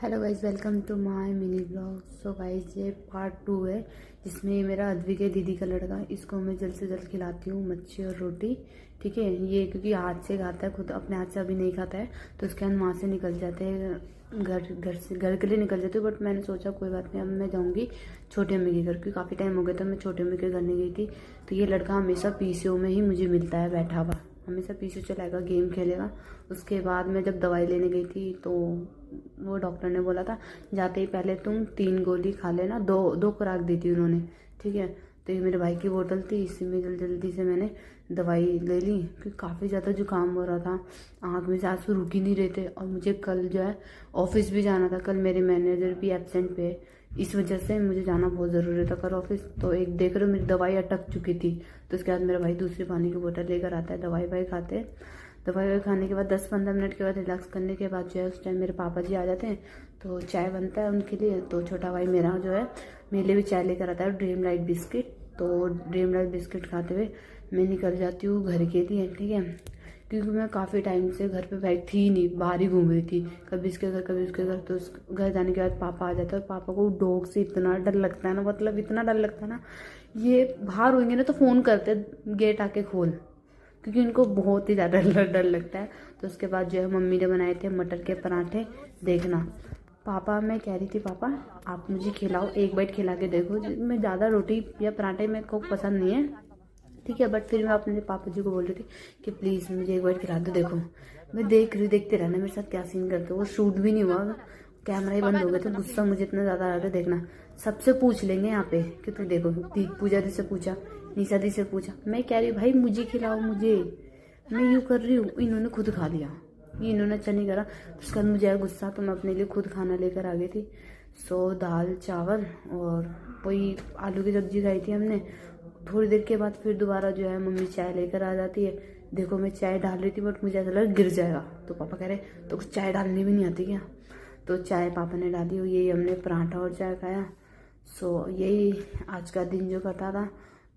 Hello guys, welcome to my mini blog. So guys, ये part 2 है जिसमें मेरा अद्वी के दीदी का लड़का, इसको मैं जल्द से जल्द खिलाती हूँ मच्छी और रोटी। ठीक है, ये क्योंकि हाथ से खाता है, खुद अपने हाथ से अभी नहीं खाता है, तो उसके बाद माँ से निकल जाते हैं, घर के लिए निकल जाते हैं। बट मैंने सोचा कोई बात नहीं, अब मैं जाऊँगी छोटे अम्मी के घर, क्योंकि काफ़ी टाइम हो गया था मैं छोटे अम्मी के घर नहीं गई थी। तो ये लड़का हमेशा पीसीओ में ही मुझे मिलता है बैठा हुआ, हमेशा पीछे चलाएगा, गेम खेलेगा। उसके बाद मैं जब दवाई लेने गई थी तो वो डॉक्टर ने बोला था जाते ही पहले तुम 3 गोली खा लेना, दो खुराक दी थी उन्होंने। ठीक है, तो ये मेरे भाई की बोतल थी, इसी में जल्दी से मैंने दवाई ले ली, क्योंकि काफ़ी ज़्यादा जुकाम हो रहा था, आँख में से आंसू रुक ही नहीं रहे थे। और मुझे कल जो है ऑफिस भी जाना था, कल मेरे मैनेजर भी एब्सेंट पे है, इस वजह से मुझे जाना बहुत ज़रूरी था कल ऑफिस। तो एक देख रहे हो मेरी दवाई अटक चुकी थी, तो उसके बाद मेरा भाई दूसरी पानी की बोतल लेकर आता है, दवाई खाते हैं। दवाई खाने के बाद 10-15 मिनट के बाद रिलैक्स करने के बाद जो है उस टाइम मेरे पापा जी आ जाते हैं, तो चाय बनता है उनके लिए। तो छोटा भाई मेरा जो है मेरे लिए भी चाय लेकर आता है, ड्रीम लाइट बिस्किट। तो ड्रीम लाइट बिस्किट खाते हुए मैं निकल जाती हूँ घर के लिए। ठीक है, क्योंकि मैं काफ़ी टाइम से घर पे बैठी ही नहीं, बाहर ही घूम रही थी, कभी इसके घर कभी उसके घर। तो उस घर जाने के बाद पापा आ जाते हैं, और पापा को डॉग से इतना डर लगता है ना, मतलब इतना डर लगता है ना, ये बाहर होंगे ना तो फ़ोन करते गेट आके खोल, क्योंकि उनको बहुत ही ज़्यादा डर लगता है। तो उसके बाद जो है मम्मी ने बनाए थे मटर के पराठे। देखना पापा, मैं कह रही थी पापा आप मुझे खिलाओ, एक बाइट खिला के देखो। मैं ज़्यादा रोटी या पराठे मेरे को पसंद नहीं है, ठीक है, बट फिर मैं अपने पापा जी को बोल रही थी कि प्लीज़ मुझे एक बाइट खिला दो। देखो मैं देखते रहना मेरे साथ क्या सीन करते हो। वो शूट भी नहीं हुआ, कैमरा ही बंद हो गया, तो गुस्सा मुझे इतना ज़्यादा आ रहा था। देखना सबसे पूछ लेंगे यहाँ पे कि तू देखो, पूजा दी से पूछा, निशा दी से पूछा, मैं कह रही भाई मुझे खिलाओ, मुझे, मैं यूँ कर रही हूँ, इन्होंने खुद खा लिया, ये इन्होंने अच्छा नहीं करा। उसके बाद मुझे आया गुस्सा, तो मैं अपने लिए खुद खाना लेकर आ गई थी। दाल चावल और वही आलू की सब्जी खाई थी हमने। थोड़ी देर के बाद फिर दोबारा जो है मम्मी चाय लेकर आ जाती है। देखो मैं चाय डाल रही थी, बट मुझे ऐसा लगा गिर जाएगा, तो पापा कह रहे तो कुछ चाय डालनी भी नहीं आती क्या। तो चाय पापा ने डाली, और यही हमने पराठा और चाय खाया। यही आज का दिन जो कटा था।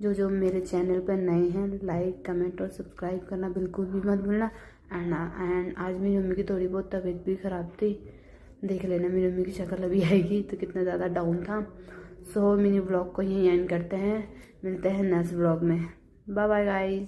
जो मेरे चैनल पर नए हैं, लाइक कमेंट और सब्सक्राइब करना बिल्कुल भी मत भूलना। एंड आज मेरी मम्मी की थोड़ी बहुत तबीयत भी ख़राब थी, देख लेना मेरी मम्मी की शक्ल अभी आएगी तो कितना ज़्यादा डाउन था। मिनी ब्लॉग को यहीं एंड करते हैं, मिलते हैं नेक्स्ट ब्लॉग में। Bye bye guys.